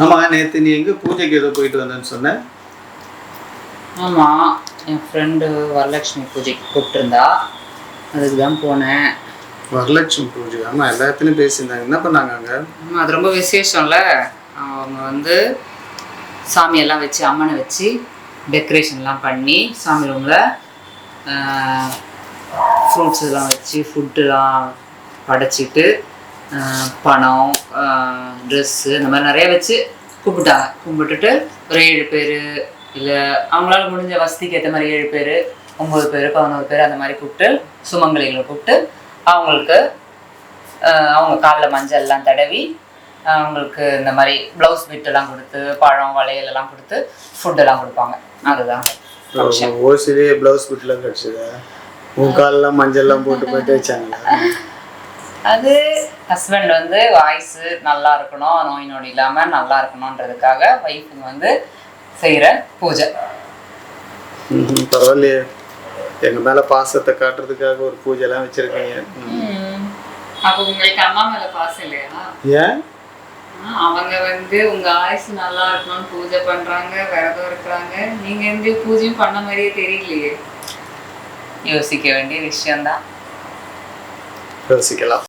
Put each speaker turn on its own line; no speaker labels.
ஆமாம், நேற்று நீ எங்கே பூஜைக்கு ஏதோ போயிட்டு வந்தேன்னு சொன்ன?
ஆமாம், என் ஃப்ரெண்டு வரலட்சுமி பூஜைக்கு கூப்பிட்டுருந்தா, அதுக்கு தான் போனேன்.
வரலட்சுமி பூஜை? ஆமாம், எல்லா இடத்துலையும் பேசியிருந்தாங்க. என்ன பண்ணாங்க அங்கே?
அது ரொம்ப விசேஷம்ல. அவங்க வந்து சாமியெல்லாம் வச்சு, அம்மனை வச்சு டெக்கரேஷன்லாம் பண்ணி, சாமி ரூமில் ஃப்ரூட்ஸ் எல்லாம் வச்சு ஃபுட்டுலாம் படைச்சிட்டு, பணம், ட்ரெஸ்ஸு, இந்த மாதிரி நிறைய வச்சு கும்பிட்டாங்க. கும்பிட்டுட்டு ஒரு 7 பேர், இல்லை அவங்களால முடிஞ்ச வசதிக்கு ஏற்ற மாதிரி 7 பேர், 9 பேர், 11 பேர் அந்த மாதிரி கூப்பிட்டு, சுமங்கலிகளை கூப்பிட்டு அவங்களுக்கு அவங்க காலில் மஞ்சள்லாம் தடவி, அவங்களுக்கு இந்த மாதிரி ப்ளவுஸ் பிட்டெல்லாம் கொடுத்து, பழம் வளையலெல்லாம் கொடுத்து ஃபுட்டெல்லாம் கொடுப்பாங்க. அதுதான்
ஓசிலே ப்ளவுஸ் பிட்டெலாம் கிடச்சிதா? உன் காலெலாம் மஞ்சள்லாம் போட்டு போயிட்டு வச்சாங்களா?
அது ஹஸ்பண்ட் வந்து வாய்ஸு நல்லா இருக்கணும், நோய் நொடி இல்லாமல் நல்லா இருக்கணுன்றதுக்காக ஒய்ஃபுங்க வந்து செய்கிற பூஜை.
பரவாயில்லையே, எங்கள் மேலே பாசத்தை காட்டுறதுக்காக ஒரு பூஜைலாம் வச்சுருக்கீங்க.
அப்போ உங்களுக்கு அம்மா மேலே பாசம் இல்லையா?
ஏன்?
அவங்க வந்து உங்கள் ஆயுசு நல்லா இருக்கணும்னு பூஜை பண்ணுறாங்க, விரதம் இருக்கிறாங்க. நீங்கள் எந்த பூஜையும் பண்ண மாதிரியே தெரியலையே. யோசிக்க வேண்டிய விஷயம்தான்.
யோசிக்கலாம்.